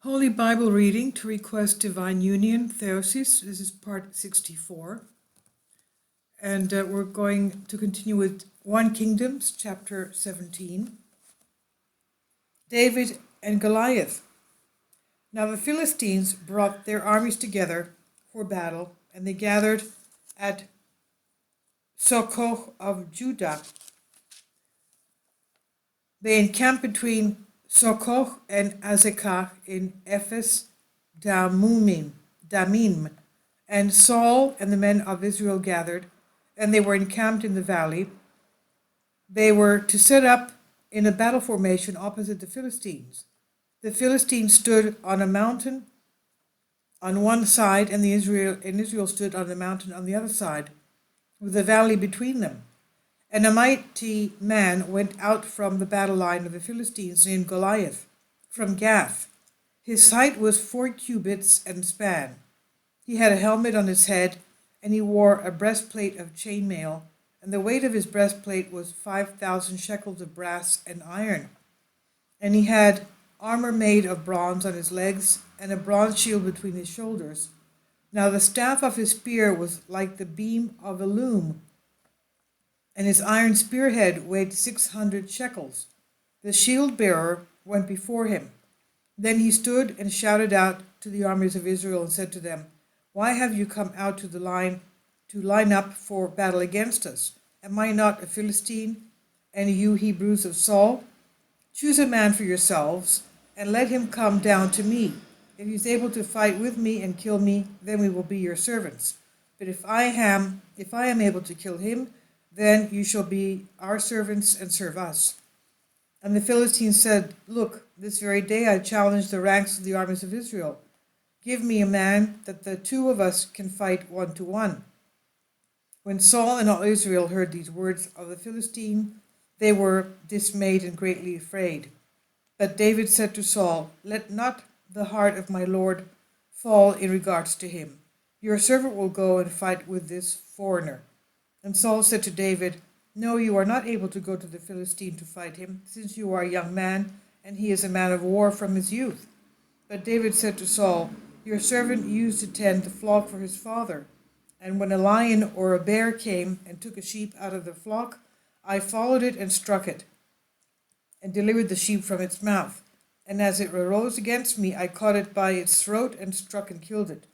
Holy Bible reading to request divine union, theosis. This is part 64. And we're going to continue with 1 Kingdoms, chapter 17. David and Goliath. Now the Philistines brought their armies together for battle, and they gathered at Socoh of Judah. They encamped between Socoh and Azekah in Ephes Damim, and Saul and the men of Israel gathered, and they were encamped in the valley. They were to set up in a battle formation opposite the Philistines. The Philistines stood on a mountain on one side, and Israel stood on a mountain on the other side, with a valley between them. And a mighty man went out from the battle line of the Philistines named Goliath, from Gath. His height was 4 cubits and span. He had a helmet on his head, and he wore a breastplate of chainmail, and the weight of his breastplate was 5,000 shekels of brass and iron. And he had armor made of bronze on his legs, and a bronze shield between his shoulders. Now the staff of his spear was like the beam of a loom, and his iron spearhead weighed 600 shekels. The shield bearer went before him. Then he stood and shouted out to the armies of Israel and said to them, "Why have you come out to line up for battle against us? Am I not a Philistine, and you Hebrews of Saul? Choose a man for yourselves, and let him come down to me. If he is able to fight with me and kill me, then we will be your servants. But if I am able to kill him, then you shall be our servants and serve us." And the Philistines said, "Look, this very day I challenge the ranks of the armies of Israel. Give me a man that the two of us can fight 1-to-1. When Saul and all Israel heard these words of the Philistine, they were dismayed and greatly afraid. But David said to Saul, "Let not the heart of my Lord fall in regards to him. Your servant will go and fight with this foreigner." And Saul said to David, "No, you are not able to go to the Philistine to fight him, since you are a young man, and he is a man of war from his youth." But David said to Saul, "Your servant used to tend the flock for his father, and when a lion or a bear came and took a sheep out of the flock, I followed it and struck it, and delivered the sheep from its mouth. And as it arose against me, I caught it by its throat and struck and killed it.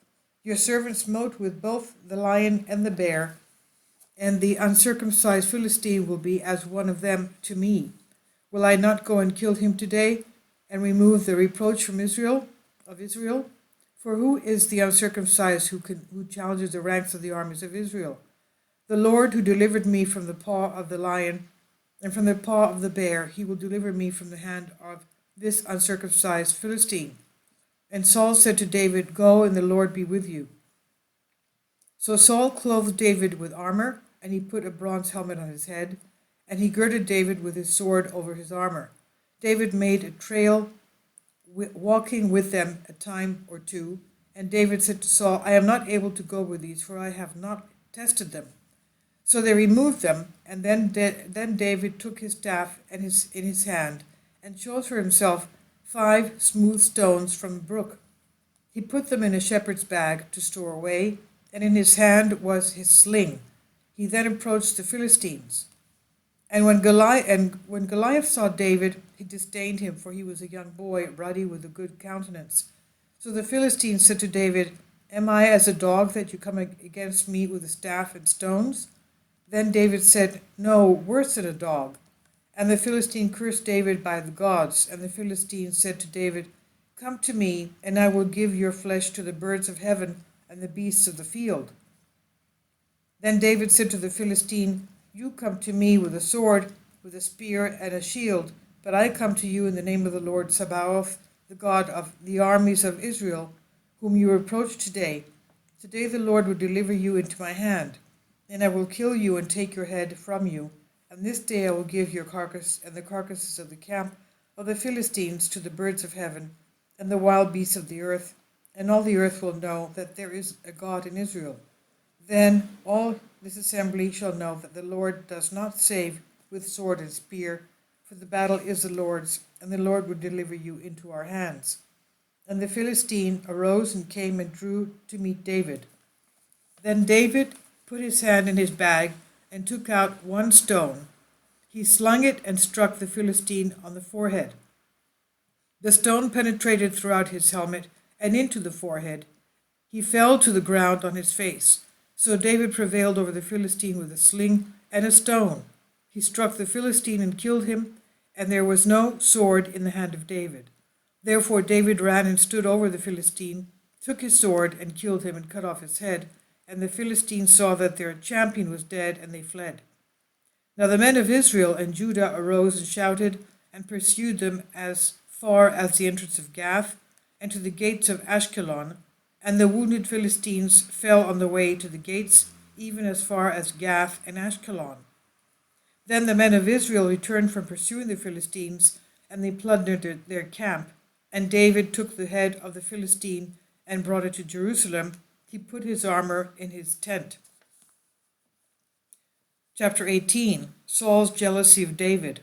Your servant smote with both the lion and the bear, and the uncircumcised Philistine will be as one of them to me. Will I not go and kill him today, and remove the reproach from Israel? For who is the uncircumcised who challenges the ranks of the armies of Israel? The Lord who delivered me from the paw of the lion and from the paw of the bear, he will deliver me from the hand of this uncircumcised Philistine." And Saul said to David, "Go, and the Lord be with you." So Saul clothed David with armor, and he put a bronze helmet on his head, and he girded David with his sword over his armor. David made a trail, walking with them a time or two, and David said to Saul, "I am not able to go with these, for I have not tested them." So they removed them, and then David took his staff in his hand, and chose for himself 5 smooth stones from a brook. He put them in a shepherd's bag to store away, and in his hand was his sling. He then approached the Philistines. And when Goliath saw David, he disdained him, for he was a young boy, ruddy with a good countenance. So the Philistines said to David, "Am I as a dog that you come against me with a staff and stones?" Then David said, "No, worse than a dog." And the Philistine cursed David by the gods. And the Philistine said to David, "Come to me, and I will give your flesh to the birds of heaven and the beasts of the field." Then David said to the Philistine, "You come to me with a sword, with a spear, and a shield, but I come to you in the name of the Lord Sabaoth, the God of the armies of Israel, whom you reproach today. Today the Lord will deliver you into my hand, and I will kill you and take your head from you. And this day I will give your carcass and the carcasses of the camp of the Philistines to the birds of heaven and the wild beasts of the earth, and all the earth will know that there is a God in Israel. Then all this assembly shall know that the Lord does not save with sword and spear, for the battle is the Lord's, and the Lord will deliver you into our hands." And the Philistine arose and came and drew to meet David. Then David put his hand in his bag and took out one stone. He slung it and struck the Philistine on the forehead. The stone penetrated throughout his helmet and into the forehead. He fell to the ground on his face. So David prevailed over the Philistine with a sling and a stone. He struck the Philistine and killed him, and there was no sword in the hand of David. Therefore David ran and stood over the Philistine, took his sword and killed him and cut off his head. And the Philistines saw that their champion was dead, and they fled. Now the men of Israel and Judah arose and shouted and pursued them as far as the entrance of Gath and to the gates of Ashkelon. And the wounded Philistines fell on the way to the gates, even as far as Gath and Ashkelon. Then the men of Israel returned from pursuing the Philistines, and they plundered their camp. And David took the head of the Philistine and brought it to Jerusalem. He put his armor in his tent. Chapter 18. Saul's jealousy of David.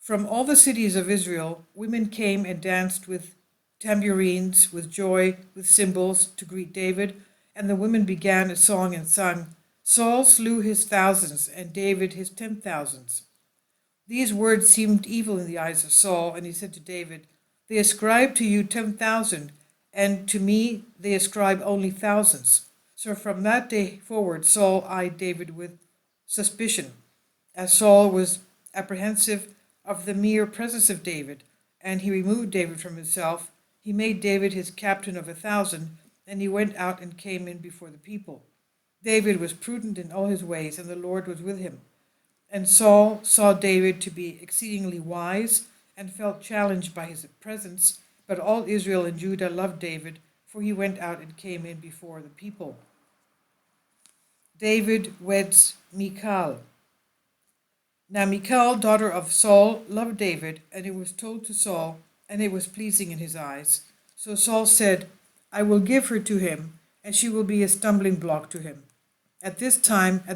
From all the cities of Israel, women came and danced with tambourines, with joy, with cymbals, to greet David, and the women began a song and sung, Saul slew his thousands, and David his 10,000s. These words seemed evil in the eyes of Saul, and he said to David, They ascribe to you 10,000, and to me they ascribe only thousands. So from that day forward Saul eyed David with suspicion, as Saul was apprehensive of the mere presence of David, and he removed David from himself. He made David his captain of 1,000, and he went out and came in before the people. David was prudent in all his ways, and the Lord was with him. And Saul saw David to be exceedingly wise, and felt challenged by his presence. But all Israel and Judah loved David, for he went out and came in before the people. David weds Michal. Now Michal, daughter of Saul, loved David, and it was told to Saul, and it was pleasing in his eyes. So Saul said, I will give her to him, and she will be a stumbling block to him. At the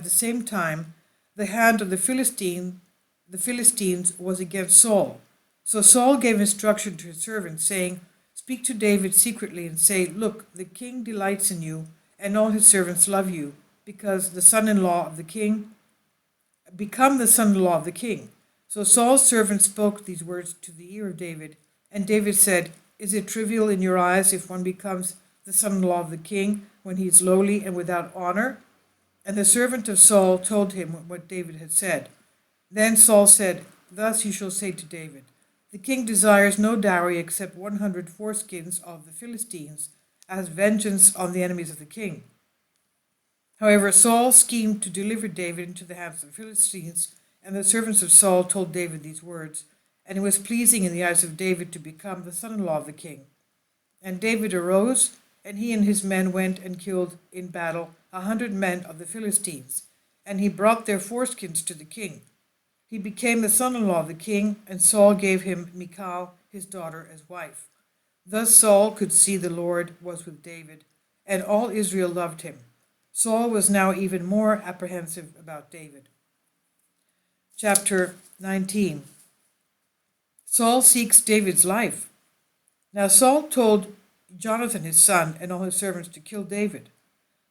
same time, the hand of the Philistines was against Saul. So Saul gave instruction to his servants, saying, Speak to David secretly and say, Look, the king delights in you, and all his servants love you, because the son-in-law of the king, become the son-in-law of the king. So Saul's servant spoke these words to the ear of David, and David said, Is it trivial in your eyes if one becomes the son-in-law of the king when he is lowly and without honor? And the servant of Saul told him what David had said. Then Saul said, Thus you shall say to David, The king desires no dowry except 100 foreskins of the Philistines, as vengeance on the enemies of the king. However, Saul schemed to deliver David into the hands of the Philistines, and the servants of Saul told David these words, and it was pleasing in the eyes of David to become the son-in-law of the king. And David arose, and he and his men went and killed in battle 100 men of the Philistines, and he brought their foreskins to the king. He became the son-in-law of the king, and Saul gave him Michal, his daughter, as wife. Thus Saul could see the Lord was with David, and all Israel loved him. Saul was now even more apprehensive about David. Chapter 19. Saul seeks David's life. Now Saul told Jonathan his son and all his servants to kill David.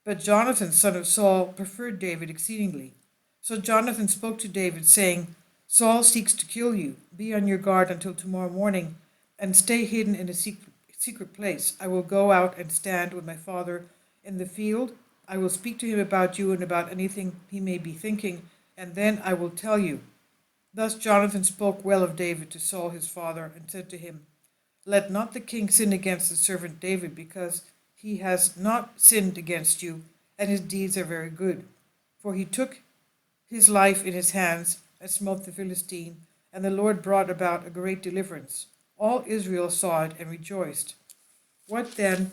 But Jonathan, son of Saul, preferred David exceedingly. So Jonathan spoke to David, saying, Saul seeks to kill you. Be on your guard until tomorrow morning, and stay hidden in a secret place. I will go out and stand with my father in the field. I will speak to him about you and about anything he may be thinking, and then I will tell you. Thus Jonathan spoke well of David to Saul his father, and said to him, Let not the king sin against the servant David, because he has not sinned against you, and his deeds are very good. For he took his life in his hands, and smote the Philistine, and the Lord brought about a great deliverance. All Israel saw it and rejoiced. What then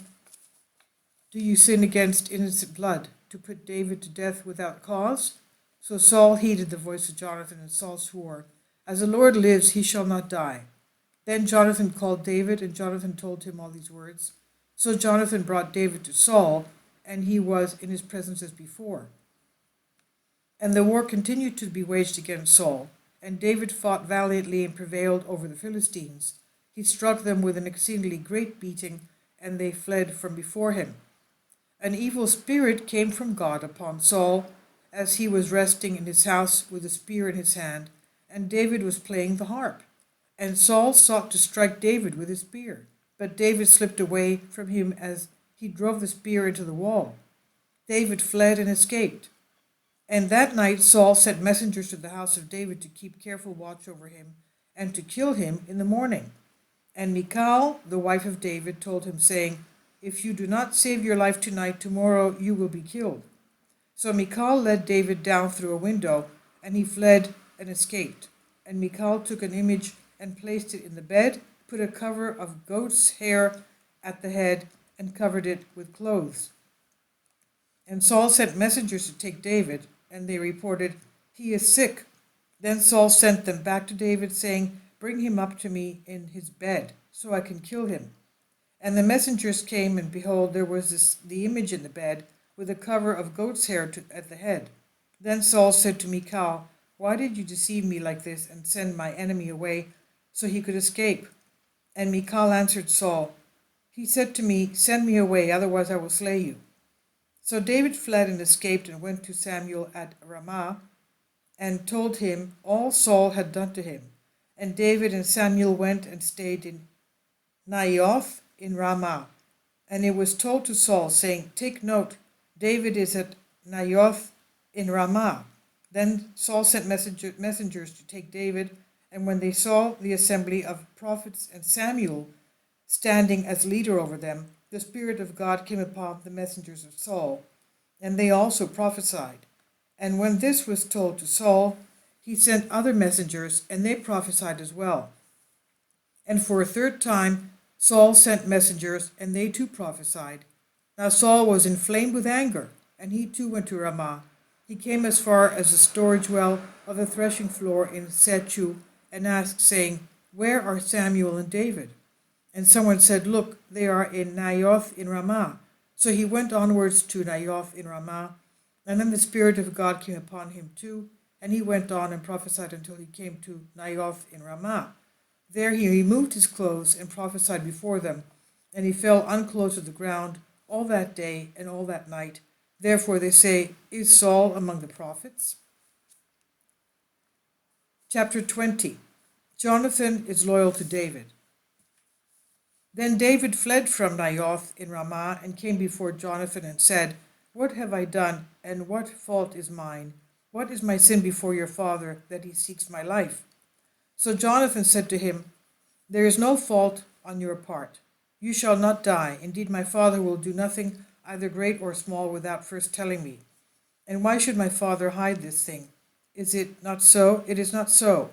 do you sin against innocent blood, to put David to death without cause? So Saul heeded the voice of Jonathan, and Saul swore, As the Lord lives, he shall not die. Then Jonathan called David, and Jonathan told him all these words. So Jonathan brought David to Saul, and he was in his presence as before. And the war continued to be waged against Saul, and David fought valiantly and prevailed over the Philistines. he struck them with an exceedingly great beating, and they fled from before him. An evil spirit came from God upon Saul, as he was resting in his house with a spear in his hand, and David was playing the harp. And Saul sought to strike David with his spear, but David slipped away from him as he drove the spear into the wall. David fled and escaped. And that night Saul sent messengers to the house of David to keep careful watch over him, and to kill him in the morning. And Michal, the wife of David, told him, saying, "If you do not save your life tonight, tomorrow you will be killed." So Michal led David down through a window, and he fled and escaped. And Michal took an image and placed it in the bed, put a cover of goat's hair at the head, and covered it with clothes. And Saul sent messengers to take David, and they reported, "He is sick." Then Saul sent them back to David, saying, "Bring him up to me in his bed, so I can kill him." And the messengers came, and behold, there was the image in the bed, with a cover of goat's hair at the head. Then Saul said to Michal, "Why did you deceive me like this, and send my enemy away, so he could escape?" And Michal answered Saul, "He said to me, 'Send me away, otherwise I will slay you.'" So David fled and escaped, and went to Samuel at Ramah, and told him all Saul had done to him. And David and Samuel went and stayed in Naioth in Ramah. And it was told to Saul, saying, "Take note, David is at Naioth in Ramah." Then Saul sent messengers to take David, and when they saw the assembly of prophets and Samuel standing as leader over them, the Spirit of God came upon the messengers of Saul, and they also prophesied. And when this was told to Saul, he sent other messengers, and they prophesied as well. And for a third time Saul sent messengers, and they too prophesied. Now Saul was inflamed with anger, and he too went to Ramah. He came as far as the storage well of the threshing floor in Sechu, and asked, saying, "Where are Samuel and David?" And someone said, "Look, they are in Naioth in Ramah." So he went onwards to Naioth in Ramah, and then the Spirit of God came upon him too, and he went on and prophesied until he came to Naioth in Ramah. There he removed his clothes and prophesied before them, and he fell unclothed to the ground all that day and all that night. Therefore they say, "Is Saul among the prophets?" Chapter 20. Jonathan is loyal to David. Then David fled from Naioth in Ramah, and came before Jonathan and said, "What have I done, and what fault is mine? What is my sin before your father, that he seeks my life?" So Jonathan said to him, "There is no fault on your part. You shall not die. Indeed, my father will do nothing, either great or small, without first telling me. And why should my father hide this thing? Is it not so? It is not so."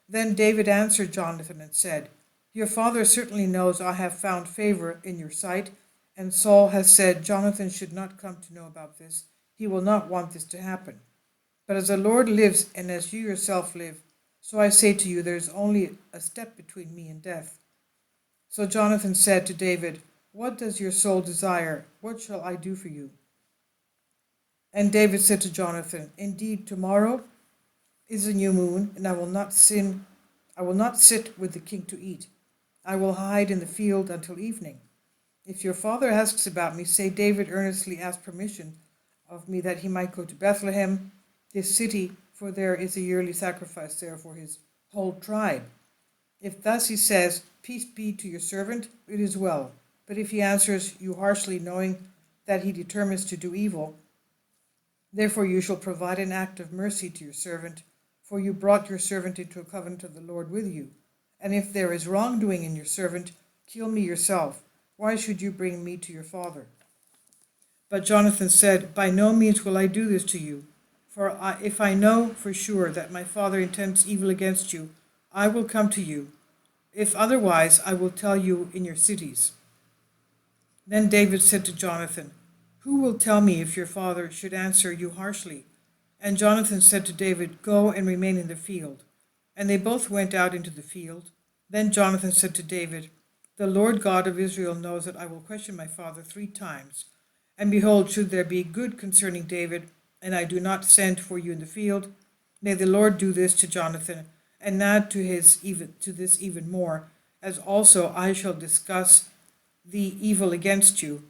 Then David answered Jonathan and said, "Your father certainly knows I have found favor in your sight, and Saul has said, 'Jonathan should not come to know about this. He will not want this to happen.' But as the Lord lives, and as you yourself live, so I say to you, there is only a step between me and death." So Jonathan said to David, "What does your soul desire? What shall I do for you?" And David said to Jonathan, "Indeed, tomorrow is a new moon, and I will not sit with the king to eat. I will hide in the field until evening. If your father asks about me, say, 'David earnestly asked permission of me that he might go to Bethlehem, this city, for there is a yearly sacrifice there for his whole tribe.' If thus he says, 'Peace be to your servant,' it is well. But if he answers you harshly, knowing that he determines to do evil, therefore you shall provide an act of mercy to your servant, for you brought your servant into a covenant of the Lord with you. And if there is wrongdoing in your servant, kill me yourself. Why should you bring me to your father?" But Jonathan said, "By no means will I do this to you. For if I know for sure that my father intends evil against you, I will come to you. If otherwise, I will tell you in your cities." Then David said to Jonathan, "Who will tell me if your father should answer you harshly?" And Jonathan said to David, "Go and remain in the field." And they both went out into the field. Then Jonathan said to David, "The Lord God of Israel knows that I will question my father 3 times. And behold, should there be good concerning David, and I do not send for you in the field, may the Lord do this to Jonathan, and add to this even more, as also I shall discuss the evil against you.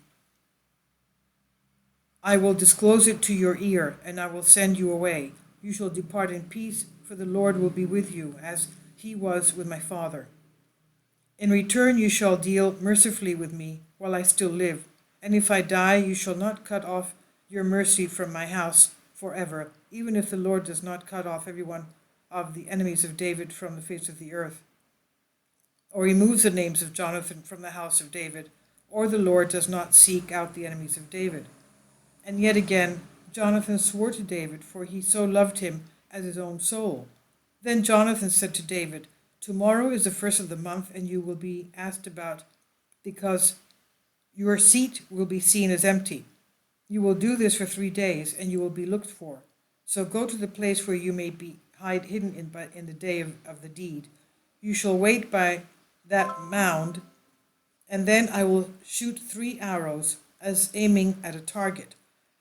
I will disclose it to your ear, and I will send you away. You shall depart in peace, for the Lord will be with you, as he was with my father. In return you shall deal mercifully with me while I still live, and if I die you shall not cut off your mercy from my house forever, even if the Lord does not cut off every one of the enemies of David from the face of the earth, or removes the names of Jonathan from the house of David, or the Lord does not seek out the enemies of David. And yet again Jonathan swore to David, for he so loved him as his own soul. Then Jonathan said to David, Tomorrow is the first of the month, and you will be asked about, because your seat will be seen as empty. You will do this for 3 days, and you will be looked for. So go to the place where you may be hidden in the day of the deed. You shall wait by that mound, and then I will shoot 3 arrows, as aiming at a target.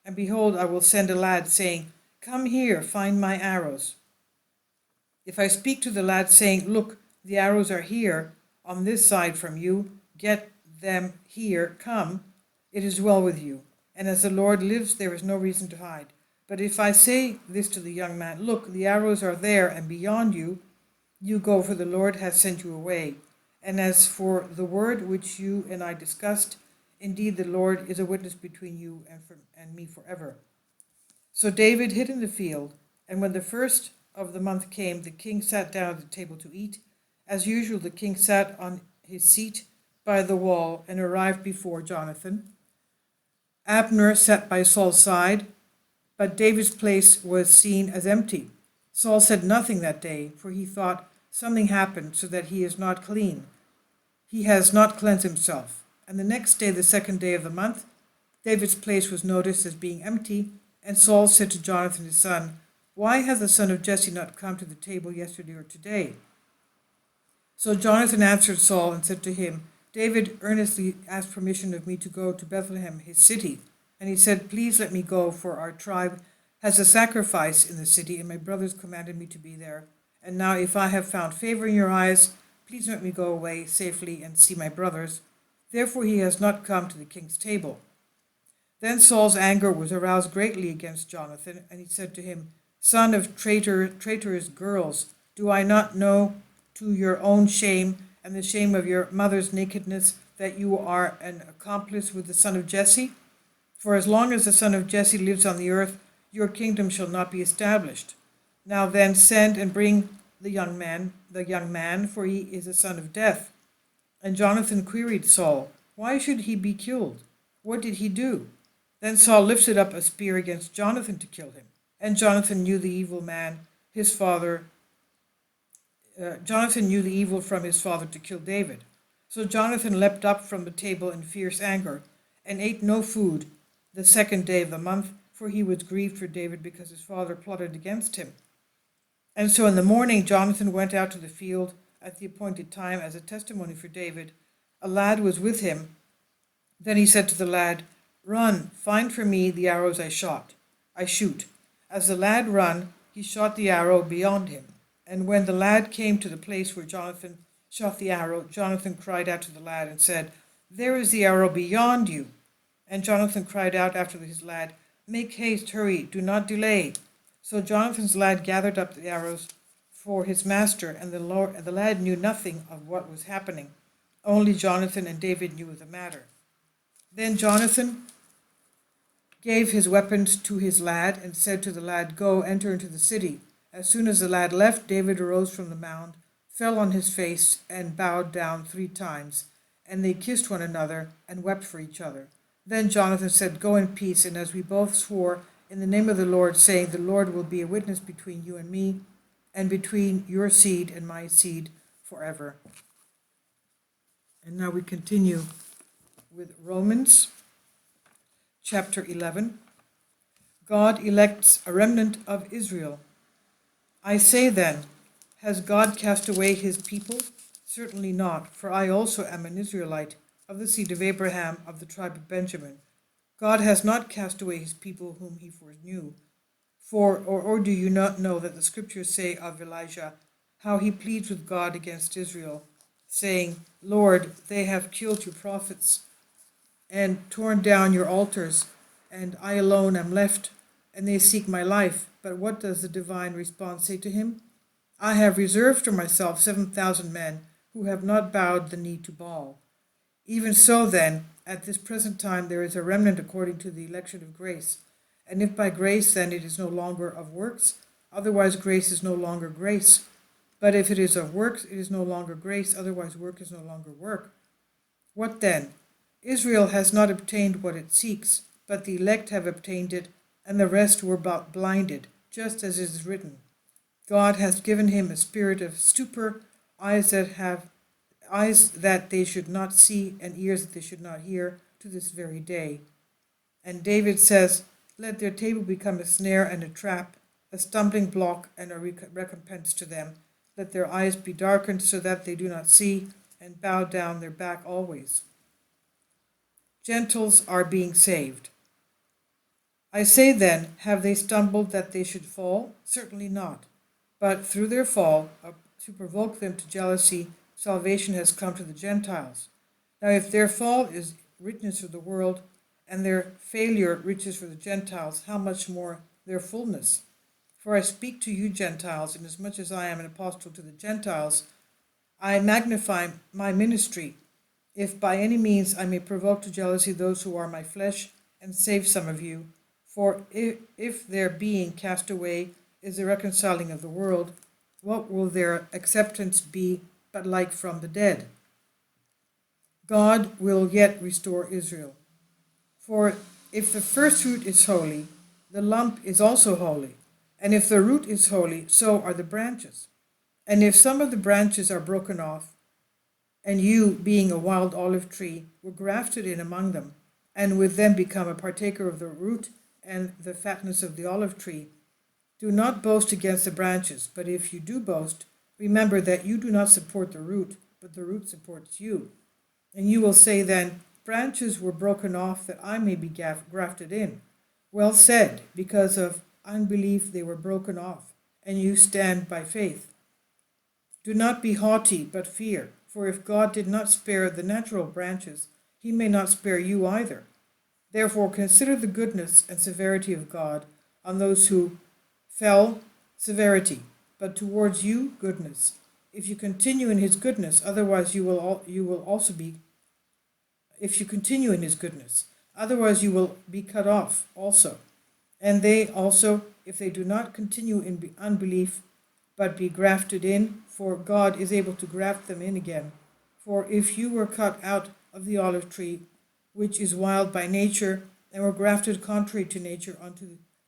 And behold, I will send a lad, saying, Come here, find my arrows. If I speak to the lad, saying, Look, the arrows are here, on this side from you, get them here, come, it is well with you. And as the Lord lives, there is no reason to hide. But if I say this to the young man, Look, the arrows are there and beyond you, you go, for the Lord has sent you away. And as for the word which you and I discussed, indeed the Lord is a witness between you and me forever. So David hid in the field, and when the first of the month came, the king sat down at the table to eat. As usual, the king sat on his seat by the wall and arrived before Jonathan. Abner sat by Saul's side, but David's place was seen as empty. Saul said nothing that day, for he thought, Something happened so that he is not clean. He has not cleansed himself. And the next day, the second day of the month, David's place was noticed as being empty, and Saul said to Jonathan his son, Why has the son of Jesse not come to the table yesterday or today? So Jonathan answered Saul and said to him, David earnestly asked permission of me to go to Bethlehem, his city. And he said, Please let me go, for our tribe has a sacrifice in the city, and my brothers commanded me to be there. And now if I have found favor in your eyes, please let me go away safely and see my brothers. Therefore he has not come to the king's table. Then Saul's anger was aroused greatly against Jonathan, and he said to him, Son of traitorous girls, do I not know to your own shame and the shame of your mother's nakedness that you are an accomplice with the son of Jesse? For as long as the son of Jesse lives on the earth, your kingdom shall not be established. Now then send and bring the young man, for he is a son of death. And Jonathan queried Saul, Why should he be killed? What did he do? Then Saul lifted up a spear against Jonathan to kill him. And Jonathan knew the evil from his father to kill David. So Jonathan leapt up from the table in fierce anger, and ate no food the second day of the month, for he was grieved for David because his father plotted against him. And so in the morning Jonathan went out to the field at the appointed time as a testimony for David. A lad was with him. Then he said to the lad, Run, find for me the arrows I shoot. As the lad ran, he shot the arrow beyond him. And when the lad came to the place where Jonathan shot the arrow, Jonathan cried out to the lad and said, There is the arrow beyond you. And Jonathan cried out after his lad, Make haste, hurry, do not delay. So Jonathan's lad gathered up the arrows for his master, and the lad knew nothing of what was happening. Only Jonathan and David knew of the matter. Then Jonathan gave his weapons to his lad and said to the lad, Go, enter into the city. As soon as the lad left, David arose from the mound, fell on his face, and bowed down 3 times. And they kissed one another and wept for each other. Then Jonathan said, Go in peace, and as we both swore in the name of the Lord, saying, The Lord will be a witness between you and me, and between your seed and my seed forever. And now we continue with Romans chapter 11. God elects a remnant of Israel. I say then, has God cast away his people? Certainly not, for I also am an Israelite, of the seed of Abraham, of the tribe of Benjamin. God has not cast away his people whom he foreknew. Or do you not know that the scriptures say of Elijah, how he pleads with God against Israel, saying, Lord, they have killed your prophets and torn down your altars, and I alone am left, and they seek my life. But what does the divine response say to him? I have reserved for myself 7,000 men who have not bowed the knee to Baal. Even so, then, at this present time there is a remnant according to the election of grace. And if by grace, then it is no longer of works, otherwise grace is no longer grace. But if it is of works, it is no longer grace, otherwise work is no longer work. What then? Israel has not obtained what it seeks, but the elect have obtained it, and the rest were blinded, just as it is written. God hath given him a spirit of stupor, eyes that they should not see, and ears that they should not hear, to this very day. And David says, let their table become a snare and a trap, a stumbling block and a recompense to them. Let their eyes be darkened so that they do not see, and bow down their back always. Gentiles are being saved. I say then, have they stumbled that they should fall? Certainly not. But through their fall, to provoke them to jealousy, salvation has come to the Gentiles. Now if their fall is richness for the world, and their failure riches for the Gentiles, how much more their fullness? For I speak to you Gentiles, inasmuch as I am an apostle to the Gentiles, I magnify my ministry, if by any means I may provoke to jealousy those who are my flesh, and save some of you. For if their being cast away is the reconciling of the world, what will their acceptance be but like from the dead? God will yet restore Israel. For if the first fruit is holy, the lump is also holy. And if the root is holy, so are the branches. And if some of the branches are broken off, and you, being a wild olive tree, were grafted in among them, and with them become a partaker of the root and the fatness of the olive tree, do not boast against the branches, but if you do boast, remember that you do not support the root, but the root supports you. And you will say then, branches were broken off that I may be grafted in. Well said, because of unbelief they were broken off, and you stand by faith. Do not be haughty, but fear, for if God did not spare the natural branches, he may not spare you either. Therefore consider the goodness and severity of God on those who fell, severity, but towards you goodness. If you continue in his goodness, otherwise you will also be. If you continue in his goodness, otherwise you will be cut off also. And they also, if they do not continue in unbelief, but be grafted in, for God is able to graft them in again. For if you were cut out of the olive tree, which is wild by nature, and were grafted contrary to nature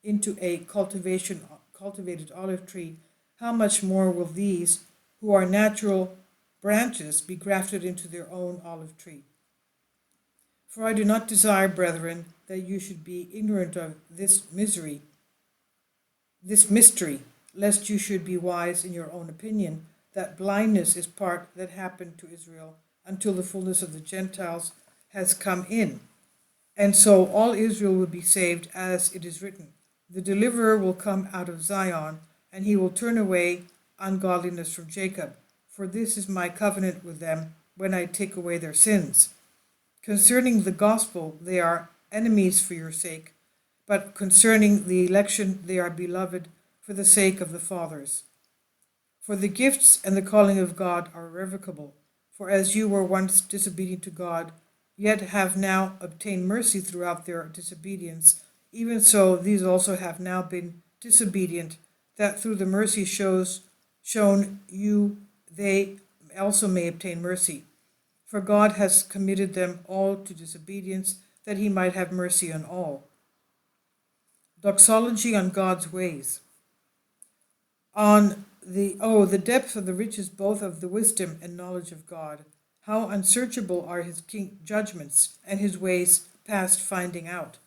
into a cultivated olive tree, how much more will these, who are natural branches, be grafted into their own olive tree? For I do not desire, brethren, that you should be ignorant of this mystery, lest you should be wise in your own opinion, that blindness is part that happened to Israel until the fullness of the Gentiles has come in. And so all Israel will be saved, as it is written, the deliverer will come out of Zion, and he will turn away ungodliness from Jacob. For this is my covenant with them when I take away their sins. Concerning the gospel, they are enemies for your sake, but concerning the election, they are beloved for the sake of the fathers. For the gifts and the calling of God are irrevocable. For as you were once disobedient to God, yet have now obtained mercy throughout their disobedience, even so these also have now been disobedient, that through the mercy shown you, they also may obtain mercy. For God has committed them all to disobedience, that he might have mercy on all. Doxology on God's ways. The depth of the riches both of the wisdom and knowledge of God. How unsearchable are his judgments, and his ways past finding out.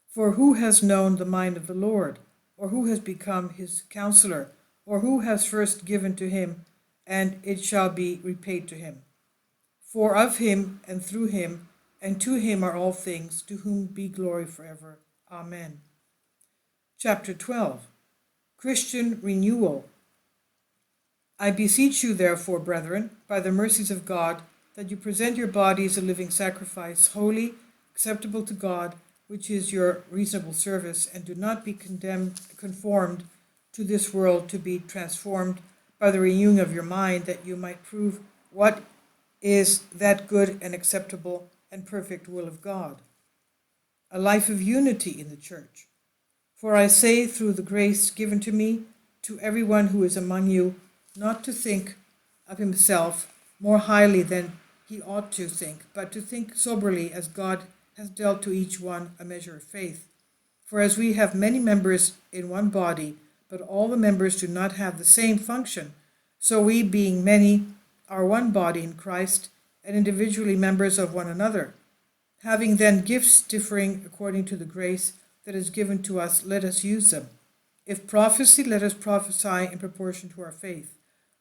For who has known the mind of the Lord, or who has become his counselor, or who has first given to him, and it shall be repaid to him? For of him, and through him, and to him are all things, to whom be glory forever. Amen. Chapter 12. Christian Renewal. I beseech you, therefore, brethren, by the mercies of God, that you present your bodies a living sacrifice, holy, acceptable to God, which is your reasonable service, and do not be conformed to this world, to be transformed by the renewing of your mind, that you might prove what is that good and acceptable and perfect will of God. A life of unity in the church. For I say, through the grace given to me, to everyone who is among you, not to think of himself more highly than he ought to think, but to think soberly, as God has dealt to each one a measure of faith. For as we have many members in one body, but all the members do not have the same function, so we, being many, are one body in Christ, and individually members of one another. Having then gifts differing according to the grace that is given to us, let us use them. If prophecy, let us prophesy in proportion to our faith.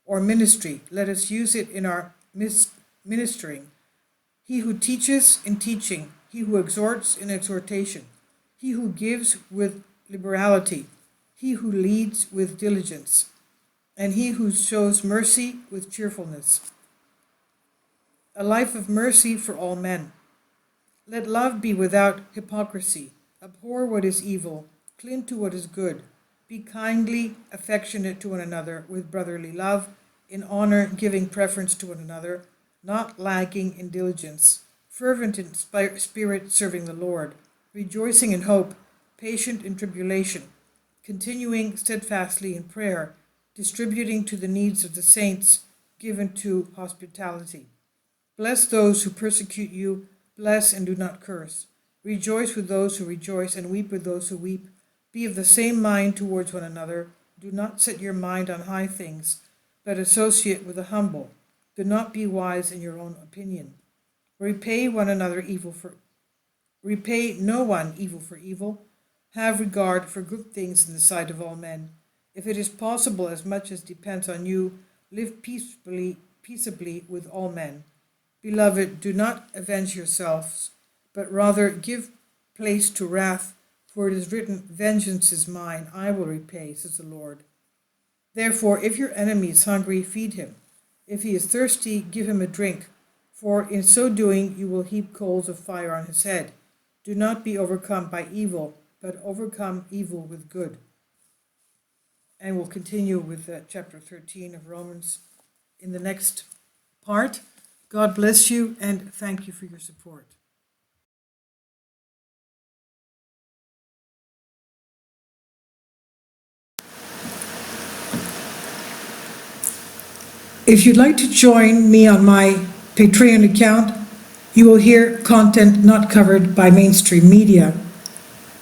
Or ministry, let us use it in our ministering. He who teaches, in teaching. He who exhorts, in exhortation. He who gives, with liberality. He who leads, with diligence. And he who shows mercy, with cheerfulness. A life of mercy for all men. Let love be without hypocrisy. Abhor what is evil. Cling to what is good. Be kindly affectionate to one another with brotherly love, in honor giving preference to one another, not lacking in diligence, fervent in spirit serving the Lord, rejoicing in hope, patient in tribulation, continuing steadfastly in prayer, distributing to the needs of the saints, given to hospitality. Bless those who persecute you, bless and do not curse. Rejoice with those who rejoice, and weep with those who weep. Be of the same mind towards one another. Do not set your mind on high things, but associate with the humble. Do not be wise in your own opinion. Repay no one evil for evil. Have regard for good things in the sight of all men. If it is possible, as much as depends on you, live peaceably with all men. Beloved, do not avenge yourselves, but rather give place to wrath, for it is written, vengeance is mine, I will repay, says the Lord. Therefore, if your enemy is hungry, feed him. If he is thirsty, give him a drink, for in so doing you will heap coals of fire on his head. Do not be overcome by evil, but overcome evil with good. And we'll continue with chapter 13 of Romans in the next part. God bless you, and thank you for your support. If you'd like to join me on my Patreon account, you will hear content not covered by mainstream media.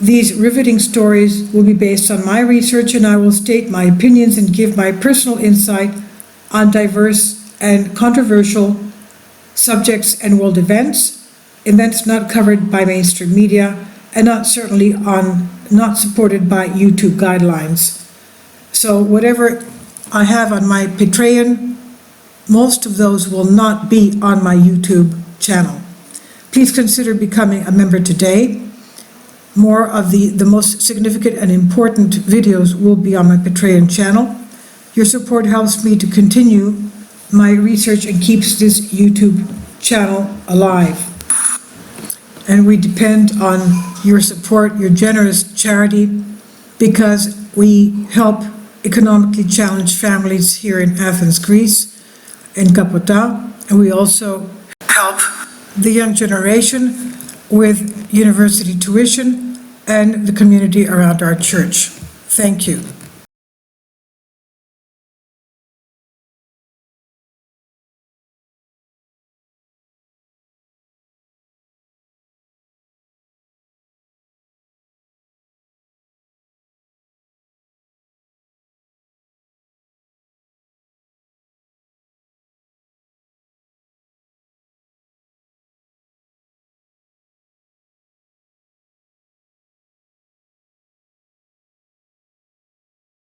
These riveting stories will be based on my research, and I will state my opinions and give my personal insight on diverse and controversial subjects and world events not covered by mainstream media, and not supported by YouTube guidelines. So whatever I have on my Patreon, most of those will not be on my YouTube channel. Please consider becoming a member today. More of the most significant and important videos will be on my Patreon channel. Your support helps me to continue my research and keeps this YouTube channel alive. And we depend on your support, your generous charity, because we help economically challenged families here in Athens, Greece, in Kapota, and we also help the young generation with university tuition and the community around our church. Thank you.